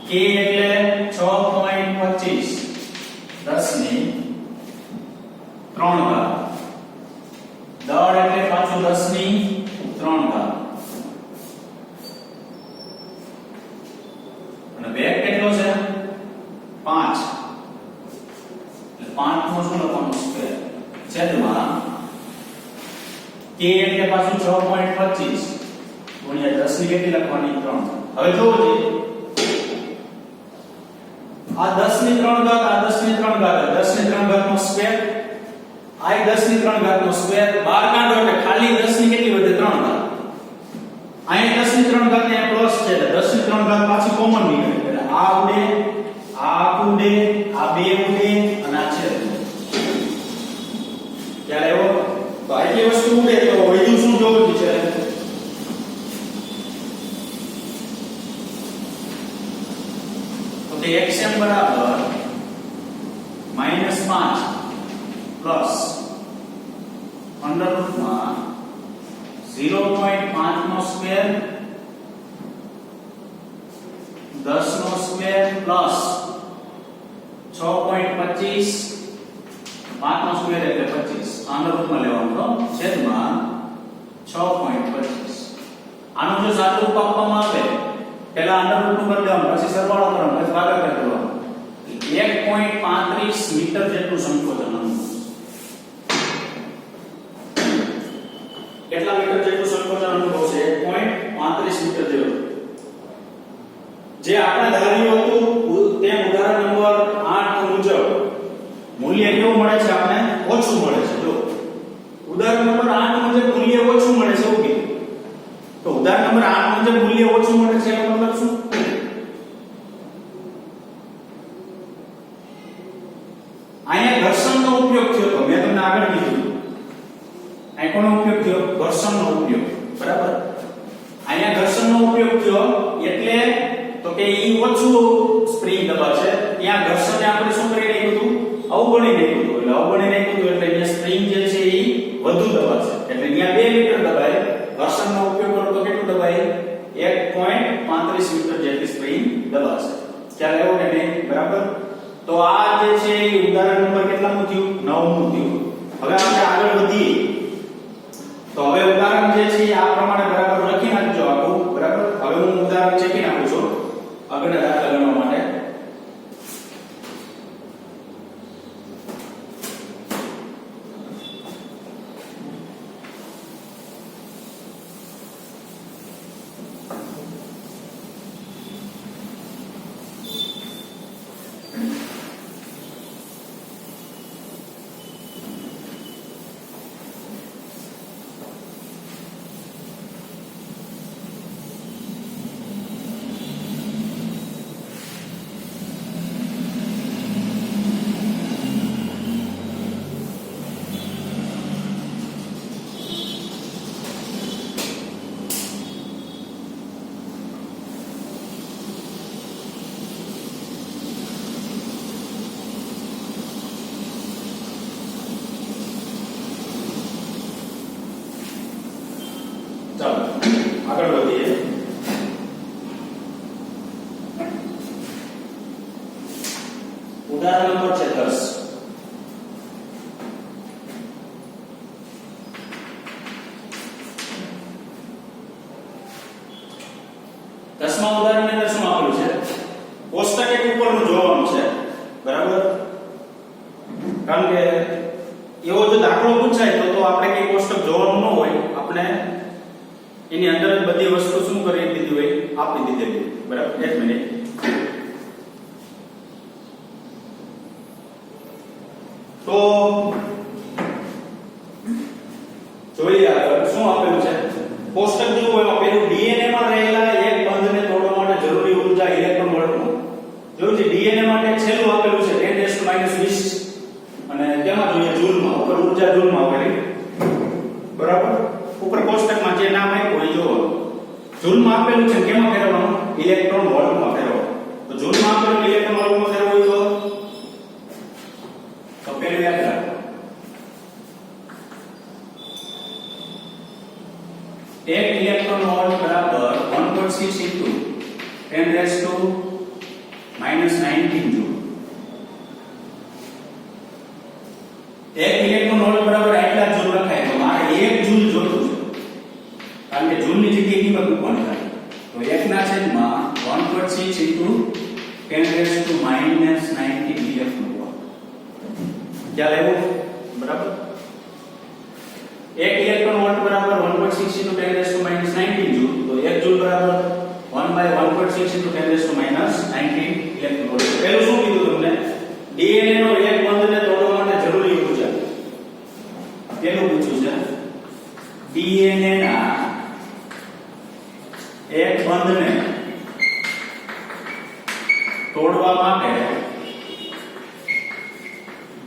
k એટલે 6.25 10 ની 3 ઘાત દળ એટલે પાછું 10 ની 3 ઘાત અને વેગ કેટલો છે 5 એટલે 5 નો શું લખવાનું સ્ક્વેર છેદમાં k એટલે પાછું 6.25 ગુણ્યા 10 ની કેટલી લખવાની 3. હવે જોવો જી આ 10 ની 3 ઘાત આ 10 ની 3 ઘાત 10 ની 3 ઘાત નો સ્ક્વેર આ 10 ની 3 ઘાત નો સ્ક્વેર બહાર કાઢો એટલે ખાલી 10 ની કેટલી વધે 3 ઘાત. અહીં 10 ની 3 ઘાત ને પ્લસ છે એટલે 10 ની 3 ઘાત પાછી કોમન નીકળે એટલે આ ઉડે આ ઉડે આ બે ઉડે અને આ છે ક્યારે એવો તો આટલી વસ્તુ ઉડે તો વધ્યું શું જોવું છે તો તે xm બરાબર -5 પ્લસ અંડરરૂટમાં 0.5 નો સ્ક્વેર 10 નો સ્ક્વેર પ્લસ 6.25 5 નો સ્ક્વેર એટલે 25 અંડરરૂટમાં લેવાનું તો છેદમાં 6.25. આનું જો સાદું રૂપ આપવામાં આવે પહેલા અંડરરૂટનું કરી દેવાનું પછી સરવાળો કરવાનો પછી ભાગાકાર કરવાનો 1.35 મીટર જેટલું સંકોચન કેટલા મીટર જેટલું સંકોચન અનુભવશે 1.35 મીટર જેટલું જે આપણે ધાર્યું હતું તે ઉદાહરણ નંબર 8 મુજબ મૂલ્ય કેવું મળે છે આપણે ઓછું મળે છે. જો ઉદાહરણ નંબર 8 મુજબ મૂલ્ય ઓછું મળે છે એવું કીધું તો ઉદાહરણ નંબર 8 મુજબ મૂલ્ય ઓછું મળે છે એનો મતલબ શું અહીંયા ઘર્ષણનો ઉપયોગ થયો તો મેં તમને આગળ કીધું અહીં કોનો ઉપયોગ થયો ઘર્ષણનો ઉપયોગ બરાબર. અહીંયા ઘર્ષણનો ઉપયોગ થયો એટલે તો કે ઈ ઓછું સ્પ્રિંગ દબાશે ત્યાં ઘર્ષણને આપણે શું કરી નાખ્યું હતું અવગણી નાખ્યું હતું એટલે અવગણી નાખ્યું હતું એટલે અહીંયા સ્પ્રિંગ જે છે ઈ વધુ દબાશે એટલે અહીંયા 2 મીટર દબાય ઘર્ષણનો ઉપયોગ કરો તો કેટલું દબાય 1.35 મીટર જેટલી સ્પ્રિંગ દબાશે. ખ્યાલ આવ્યો કે નહીં બરાબર. તો આ જે છે એ ઉદાહરણ નંબર કેટલામું થયું 9મું થયું. હવે આપણે આગળ વધીએ તો હવે ઉદાહરણ જે છે આ પ્રમાણે બરાબર લખી નાખજો આખું બરાબર. હવે હું ઉદાહરણ ચેકી નાખું છું આગળના દાખલા ગણવા માટે. 10મા ઉદાહરણની અંદર શું આપેલું છે? કોષ્ટક એક ઉપરનું જોવાનું છે, બરાબર? કારણ કે એવો જો દાખલો પૂછાય તો આપણે કઈ કોષ્ટક જોવાનું ન હોય, આપણે એની અંદર જ બધી વસ્તુ શું કરી દીધી હોય, આપી દીધેલી, બરાબર? એક મિનિટ. તો જોઈએ આગળ શું આપેલું છે. કોષ્ટક જેવું હોય, પેલું ડીએનએ માં રહેલા એક બંધને તોડવા માટે જરૂરી ઊર્જા ઇલેક્ટ્રોન વોલ્ટમાં. જોયું છે ડીએનએ માટે છેલ્લું આપેલું છે 10⁻20 અને તેમાં જોઈએ જૂલમાં, ઉપર ઊર્જા જૂલમાં આપેલી, બરાબર? ઉપર કોષ્ટકમાં જે નામ આપ્યું હોય જો જૂલમાં આપેલું છે, કેમાં ફેરવવાનું? ઇલેક્ટ્રોન વોલ્ટમાં ફેરવવાનું. તો જૂલમાં આપેલું ઇલેક્ટ્રોન વોલ્ટમાં ફેરવવું તો પેલું યાદ રાખો, 1 ઇલેક્ટ્રોન વોલ્ટ બરાબર 1.6 into 10⁻⁻19 જૂલ. 1 ઇલેક્ટ્રોન વોલ્ટ બરાબર આટલા જૂલ લખાય, તો મારે 1 જૂલ જોતું છે, કારણ કે જૂલની જગ્યાએ કિંમત મૂકવાની થાય. તો 1/1.6 into 10⁻⁻19 ઇલેક્ટ્રોન વોલ્ટ. ખ્યાલ આવ્યો? બરાબર? 1 ઇલેક્ટ્રોન વોલ્ટ બરાબર 1.6 into 10⁻⁻19 જૂલ. તો 1 જૂલ બરાબર 1/1.6 into 10⁻⁻19 ઇલેક્ટ્રોન વોલ્ટ. પહેલું શું કીધું તમને? ડીએનએ નો એક બંધને તોડવા માટે જરૂરી ઊર્જા. પેલું પૂછ્યું છે ડીએનએ ના એક બંધને તોડવા માટે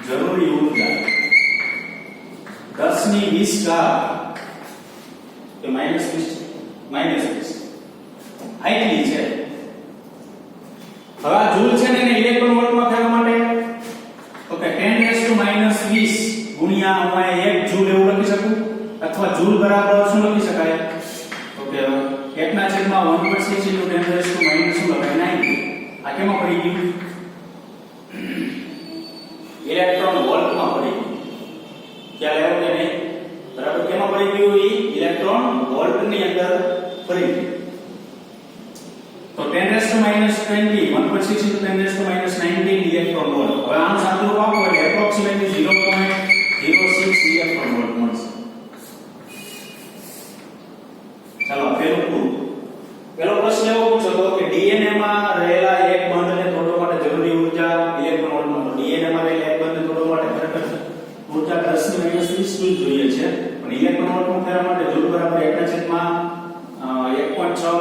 જરૂરી ઊર્જા 10⁻20 કે -20 આટલી છે. હવે આ જૂલ છે ને એને ઇલેક્ટ્રોન વોલ્ટમાં ફેરવવા માટે તો કે 10⁻20 ગુણ્યા હું 1 જૂલ એવું લખી શકું, અથવા જૂલ બરાબર શું લખી શકાય? તો કે 1/1.6 into 10⁻⁻ શું લખાય? 90. આ કેમાં પડી ગયું? ઇલેક્ટ્રોન વોલ્ટમાં પડી ગયું. ખ્યાલ આવ્યો કે નહીં? બરાબર, કેમાં પડી ગયું? ઇલેક્ટ્રોન વોલ્ટની અંદર પડી ગયું. તો 10⁻20 1.6 into 10⁻⁻19 ઇલેક્ટ્રોન વોલ્ટ. હવે આનું સાદું રૂપ આપો એટલે એપ્રોક્સિમેટલી 0.06 ઇલેક્ટ્રોન વોલ્ટ મળશે. ચાલો પેલું પૂરું. પેલો પ્રશ્ન એવો પૂછ્યો હતો કે ડીએનએ માં રહેલા એક બંધને તોડવા માટે જરૂરી ઊર્જા ઇલેક્ટ્રોન વોલ્ટમાં. તો ડીએનએ માં રહેલા એક બંધને તોડવા માટે ખરેખર ઊર્જા 10⁻20 જૂલ જોઈએ છે, પણ ઇલેક્ટ્રોન વોલ્ટમાં ફેરવવા માટે જૂલ બરાબર 1/6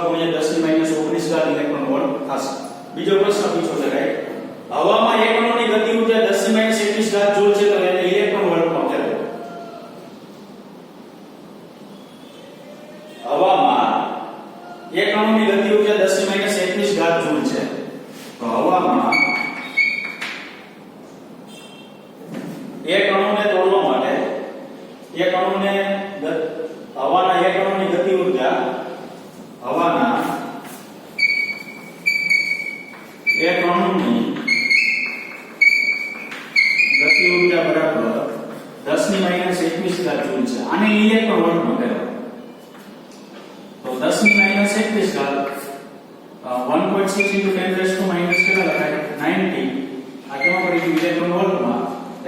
ગુણ્યા 10⁻19 ઇલેક્ટ્રોન વોલ્ટ થશે. બીજો પ્રશ્ન પૂછ્યો છે રાઈટ. હવામાં એક અણુની ગતિ ઊર્જા 10⁻21 જૂલ છે, તો એને ઇલેક્ટ્રોન વોલ્ટમાં ફેરવો. હવામાં એક અણુની ગતિ ઊર્જા 10⁻21 જૂલ છે, તો હવામાં એક અણુને તોડવા માટે હવાના એક અણુની ગતિ ઊર્જા હવાના એક અણુની ગતિ ઊર્જા બરાબર 10⁻21 જૂલ છે. આને ઇલેક્ટ્રોન વોલ્ટમાં ફેરવો. તો 10⁻21 1.6 into 10⁻⁻90 આ કેમાં પડી ગયું? ઇલેક્ટ્રોન વોલ્ટમાં.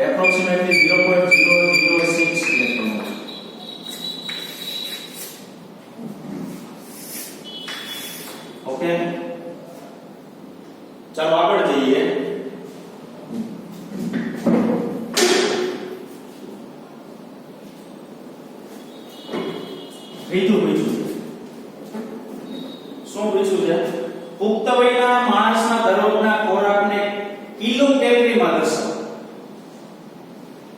Approximately 0.006 electron volt. ઓકે, ચાલો આગળ જઈએ. ત્રીજું પૂછ્યું છે. શું પૂછ્યું છે? પુખ્ત વયના માણસના દરરોજના ખોરાકને કિલો કેલરીમાં દર્શાવો.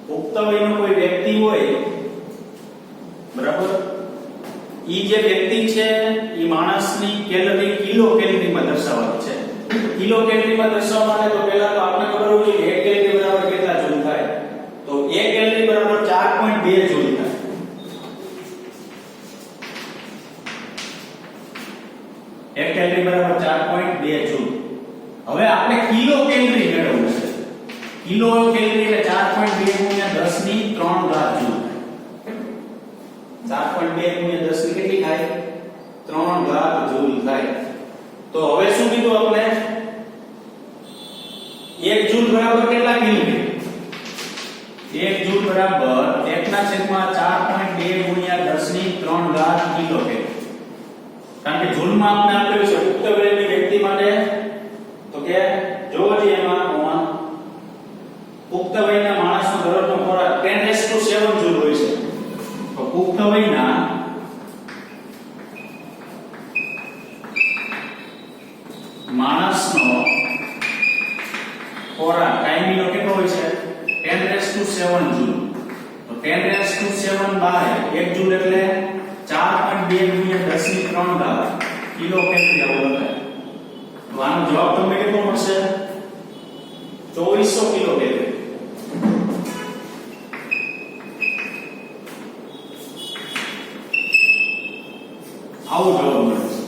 પુખ્ત વયનો કોઈ વ્યક્તિ હોય, બરાબર, ઈ જે વ્યક્તિ છે ઈ માણસની કેલરી કિલો કેલરીમાં દર્શાવવાની છે. કિલો કેલરીમાં દર્શાવવા માટે તો પહેલા તો આપણે ખબર હોવી જોઈએ 1 કેલરી બરાબર કેટલા જૂલ થાય. તો 1 કેલરી બરાબર 4.2 જૂલ થાય. 1 કેલરી બરાબર 4.2 જૂલ. હવે આપણે કિલો કેલરી મેળવવું છે. કિલો કેલરી એટલે 4.2 ગુણ્યા 10⁻³ જૂલ. 4.2 ગુણ્યા 10 ની કેટલી થાય? 3 ઘાત જૂલ થાય. તો હવે શું કીધું આપણે 1 જૂલ બરાબર કેટલા કેલ્વિન 1 જૂલ બરાબર 1/4.2 ગુણ્યા 10⁻³ કિલો કેલ્વિન કારણ કે જૂલમાં આપણે આપ્યું છે પુખ્ત વયની વ્યક્તિ માટે તો કે જોવો જોઈએ એમાં પુખ્ત વયના માણસનો દરરોજનો ખોરાક 10⁻⁷ જૂલ હોય છે તો પુખ્ત વયના માણસનો ખોરાક કાયમીનો કેટલો હોય છે 10⁻⁷ જૂલ તો 10⁻⁷ બાય 1 જૂલ એટલે 4.2 ગુણ્યા 10⁻³ કિલો કેલરી આવો લખાય તો આનો જવાબ તમને કેટલો મળશે 2400 કિલો કેલરી આવું જવાબ મળે છે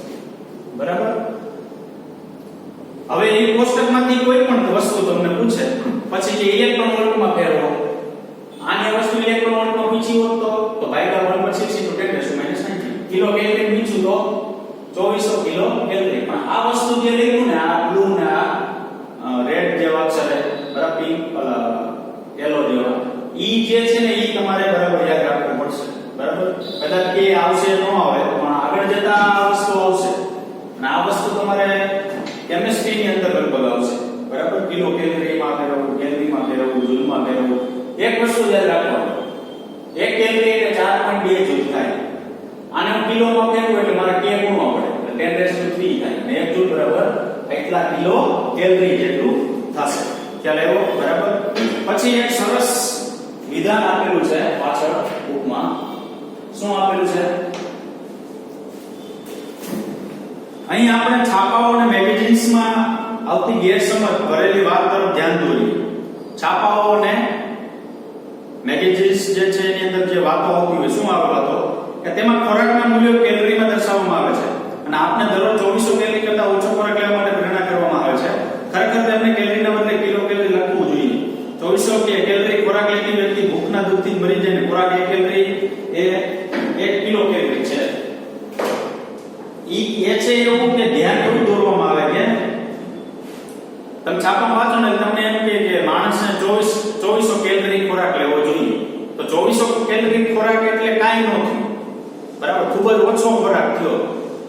બરાબર હવે એ કોષ્ટકમાંથી કોઈ પણ વસ્તુ તમને પૂછે પછી જે ઇલેક્ટ્રોન વોલ્ટમાં ફેરવો આની વસ્તુ ઇલેક્ટ્રોન વોલ્ટમાં પૂછી હોત તો ભાગ્યા 1/60 તો 10⁻⁹ કિલો કેલરી પૂછ્યું તો 2400 કિલો કેલરી પણ આ વસ્તુ જે લખ્યું ને આ બ્લુ ને આ રેડ જેવા અક્ષરે બરાબર પિંક યેલો જેવા ઈ જે છે ને ઈ તમારે બરાબર યાદ રાખવું પડશે બરાબર કદાચ કે આવશે ન આવે પણ આગળ જતા આ વસ્તુ આવશે અને આ વસ્તુ તમારે કેમિસ્ટ્રી ની અંદર લગભગ આવશે બરાબર કિલો કેલરી માં ફેરવવું કેલરી માં ફેરવવું જૂલ માં ફેરવવું એક વસ્તુ યાદ રાખવાનું 1 કેલરી એટલે 4.2 જૂલ થાય આને હું કિલો માં ફેરવું એટલે મારે કે ગુણવા પડે એટલે 10⁻³ થાય અને 1 જૂલ બરાબર એટલા કિલો કેલરી જેટલું થશે ખ્યાલ આવ્યો બરાબર પછી એક સરસ વિધાન આપેલું છે પાછળ બુકમાં શું આપેલું છે અહીં આપણે છાપાઓ અને મેગેઝિન્સમાં આવતી ગેરસમજ ભરેલી વાત તરફ ધ્યાન દોરીએ છાપાઓ અને મેગેઝિન્સ જે છે એની અંદર જે વાતો આવતી હોય શું આવે વાતો કે તેમાં ખોરાકના મૂલ્યો કેલરીમાં દર્શાવવામાં આવે છે અને આપને દરરોજ 2400 કેલરી કરતા ઓછો ખોરાક લેવા માટે પ્રેરણા કરવામાં આવે છે ખરેખર તેમને કેલરીના બદલે કિલો કેલરી લખવું જોઈએ 2400 કેલરી ખોરાક લેતી વ્યક્તિ ભૂખના દુઃખથી મરી જાય ને ખોરાક 1 કેલરી એ 1 કિલો કેલરી છે એ છે એવું કે ધ્યાન એવું દોરવામાં આવે કે તમે છાપામાં વાંચો ને તમને એમ કે માણસને 2400 કેલરી ખોરાક લેવો જોઈએ તો 2400 કેલરી ખોરાક એટલે કાઈ ન થયું બરાબર ખૂબ જ ઓછો ખોરાક થયો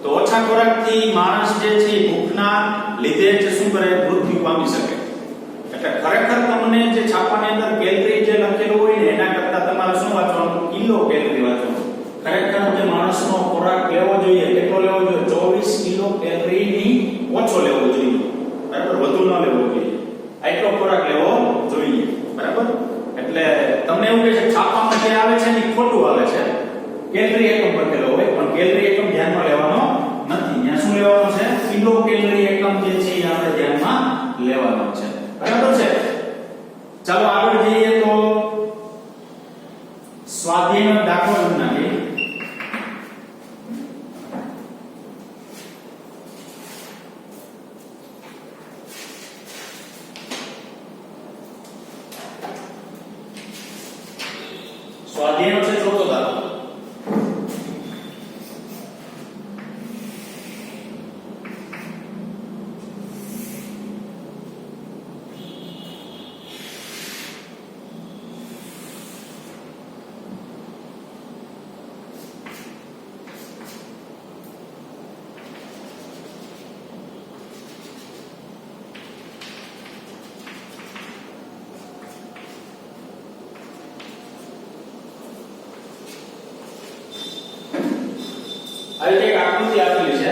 તો ઓછા ખોરાકથી માણસ જે છે ભૂખના લીધે જ શું કરે મૃત્યુ પામી શકે એટલે ખરેખર તમને જે છાપાની અંદર કેલરી જે લખેલું હોય ને એના કરતા તમારે શું વાંચવાનું કિલો કેલરી વાંચવાનું ખરેખર જે માણસનો ખોરાક લેવો જોઈએ કેટલો લેવો જોઈએ 24 કિલો કેલરી ની ઓછો લેવો જોઈએ બરાબર વધુ ન લેવો જોઈએ આટલો ખોરાક લેવો જોઈએ બરાબર એટલે તમને એવું કહે છે છાપામાં જે આવે છે એ ખોટું આવે છે કેલરી એકમ લખેલો હોય પણ કેલરી એકમ ધ્યાનમાં લેવાનો નથી ત્યાં શું લેવાનો છે કિલો કેલરી એકમ જે છે એ આપણે ધ્યાનમાં લેવાનો છે બરાબર છે ચાલો આગળ જઈએ તો સ્વાધ્યાયનો દાખલો નાખીએ સ્વાધ્યાયનો છે ચોથો દાખલો આવી એક આકૃતિ આપેલી છે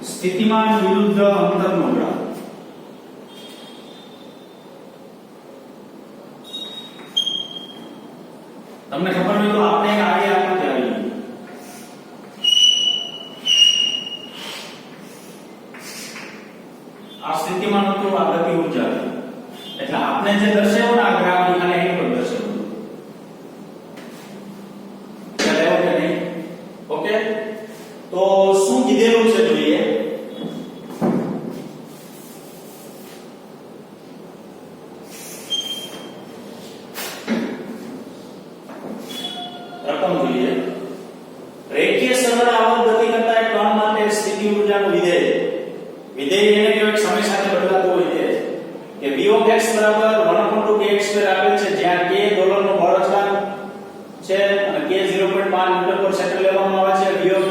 સ્થિતિમાન વિરુદ્ધ અંતરનો ગ્રાફ તમને ખબર હોય તો આપણે એક આવી આકૃતિ આવી આ સ્થિતિમાન હતું આ ગતિ ઊર્જા એટલે આપણે જે દર્શાવ્યો ને આ ગ્રાફ ની ખાલી એની પર દર્શાવ્યું ઓકે તો શું કીધેલું છે જોઈએ રકમ જોઈએ રેખીય સરળ આવર્ત ગતિ કરતા એક કણ માટે સ્થિતિ ઉર્જાનું વિધેય. વિધેય એને કહેવાય સમય સાથે બદલાતું હોય વિધેય કે v of x બરાબર 1/2kx² આપેલ છે જ્યાં k ડોલરનો બળ અચળાંક છે અને k 0.5 મીટર પર સેકન્ડ લેવામાં આવે છે. v of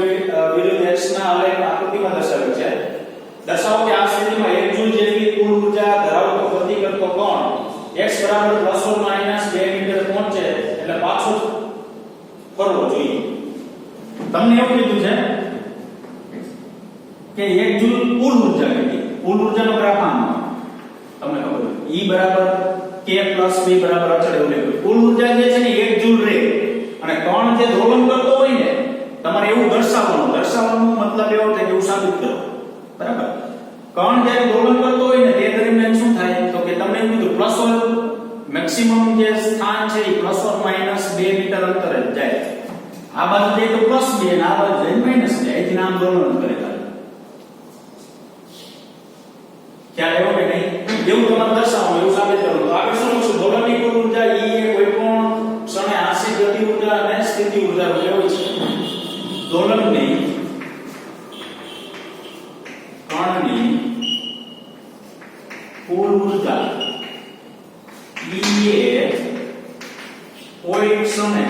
વિરુદ્ધ x ના આલેખ આકૃતિમાં દર્શાવેલ છે. દર્શાવો કે આ સ્થિતિમાં 1 જૂલ જેટલી કુલ ઉર્જા ધરાવતો ગતિ કરતો કોણ x બરાબર ±2 મીટર પહોંચે એટલે પાછો ફરવો જોઈએ. તમને એવું કીધું છે કે 1 જૂલ કુલ ઉર્જા કેટલી, કુલ ઉર્જાનો ગ્રાફ આમ તમને ખબર E બરાબર k + b બરાબર અચળ એવું લખ્યું. કુલ ઉર્જા જે છે ને 1 જૂલ રે અને કણ જે દોલન કરતો હોય ને તમારે એવું દર્શાવવાનું મતલબ એવો થાય કે એવું સાબિત કરો. બરાબર, કણ જ્યારે દોલન કરતો હોય ને તે દરમિયાન શું થાય તો કે તમને એવું કીધું પ્લસ ઓર મેક્સિમમ જે સ્થાન છે એ ±2 મીટર અંતરે જાય. આ બાજુ જાય તો +2 અને આ બાજુ જાય -2 અહીંથી નામ દોલન કરે. ખ્યાલ આવ્યો કે નહીં? એવું તમારે દર્શાવવાનું, એવું સાબિત કરવાનું. તો આગળ શું લખશું? દોલનની કુલ ઉર્જા E એ કોઈ પણ ક્ષણે આંશિક ગતિ ઉર્જા અને સ્થિતિ ઉર્જા હોય છે. દોલનની કણની કુલ ઉર્જા E એ કોઈ ક્ષણે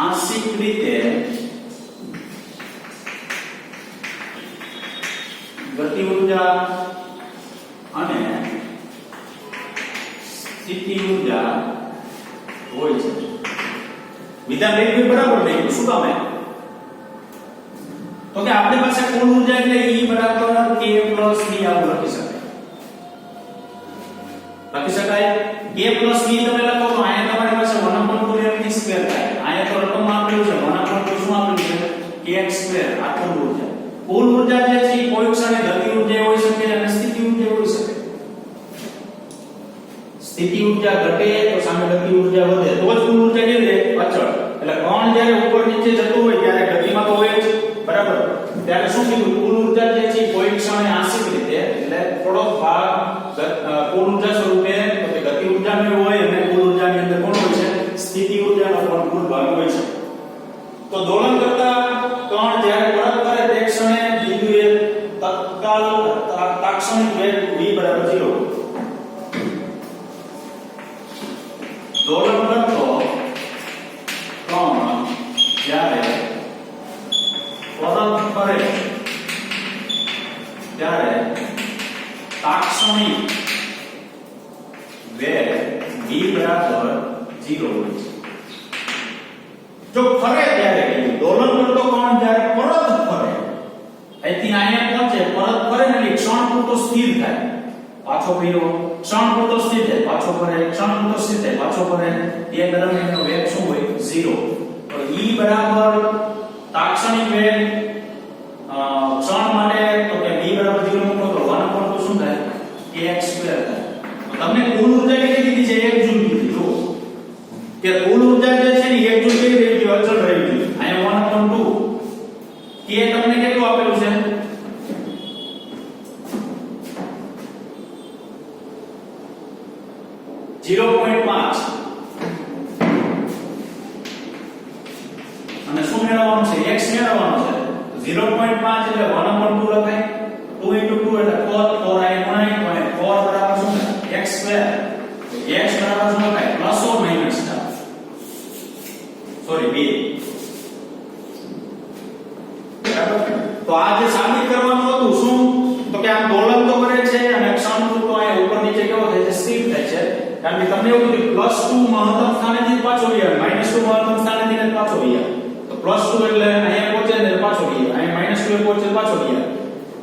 આંશિક રીતે ગતિ ઉર્જા અને સ્થિતિ ઉર્જા હોય છે. વિધાન લઈ બરાબર નહીં શું કામ તો કે આપણી પાસે કુલ ઉર્જા એટલે E બરાબર k + b આવું લખી શકાય. k + b તમે લખો તો અહીંયા તમારી પાસે 1/2 mv² થાય. અહીંયા તો રકમમાં આપેલું છે 1/2 શું આપેલું છે kx² આ કુલ ઉર્જા. કુલ ઉર્જા જે છે કોઈ ક્ષણે ગતિ ઉર્જા હોઈ શકે અને સ્થિતિ ઉર્જા હોઈ શકે. સ્થિતિ ઉર્જા ઘટે તો સામે ગતિ ઉર્જા વધે તો જ કુલ ઉર્જા કેવી રહે અચળ. એટલે કણ જ્યારે ઉપર નીચે જતું હોય ત્યારે ગતિમાં તો હોય જ બરાબર. ત્યારે શું કીધું કુલ ઉર્જા જે છે કોઈ ક્ષણે આંશિક રીતે એટલે થોડો ભાગ કુલ ઉર્જા સ્વરૂપે તો કે ગતિ ઉર્જાનો હોય અને કુલ ઉર્જાની અંદર કોણ હોય છે સ્થિતિ ઉર્જાનો પણ કુલ ભાગ હોય છે. તો દોલન કરતા કણ જ્યારે પરત કરે તે ક્ષણે બિંદુએ તત્કાલ તાક્ષણિક વેગ v બરાબર 0. દોલન કરતો કણ જ્યારે પરત કરે ત્યારે તાક્ષણિક વેગ v બરાબર 0 હોય છે. જો ફરે ત્યારે દોલન કરતો કણ જ્યારે પરત ફરે અહીંથી અહીંયા પહોંચે પરત ફરે ને એટલે ક્ષણ પૂરતો સ્થિર થાય પાછો ફેરો ક્ષણ પૂરતો સ્થિર થાય પાછો ફરે ક્ષણ પૂરતો સ્થિર થાય પાછો ફરે તે દરમિયાનનો વેગ શું હોય 0. તો E બરાબર તાક્ષણિક વેગ ક્ષણ માટે તો કે v બરાબર 0 મૂકો તો 1/2 શું થાય kx² થાય. તો તમને કુલ ઉર્જા કેટલી કીધી છે 1 જૂલ કીધી. જો કે કુલ ઉર્જા જે છે ને 1 જૂલ કેવી રહી છે અચળ રહી છે. અહીંયા 1/2 k તમને કેટલું આપેલું છે 0.5 અને શું મેળવવાનું છે x મેળવવાનું છે. 0.5 એટલે 1/2 લખાય 2 * 2 એટલે 4 4 આય ગુણાય અને 4 બરાબર શું થાય x². x બરાબર શું થાય +or -2 બરાબર. તો આ જે સાબિત કરવાનું હતું શું તો કે આમ દોલન તો કરે છે અને ક્ષણ પૂરતો અહીંયા ઉપર નીચે કેવો થાય છે સ્થિર થાય છે. કારણ કે તમને એવું કીધું +2 મહત્તમ સ્થાનેથી પાછો ગયા -2 મહત્તમ સ્થાનેથી પાછો ગયા. તો +2 એટલે અહીંયા પહોંચે ને પાછો ગયા અહીંયા -2 પહોંચે પાછો ગયા.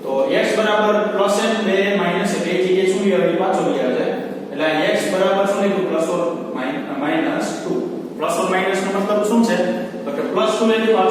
તો x બરાબર +m 2 - એટલે એ જગ્યાએ શું ગયા પાછો ગયા છે. એટલે x બરાબર શું લખ્યું +or -2 +or - નો મતલબ શું છે તો કે +2 એટલે પાછો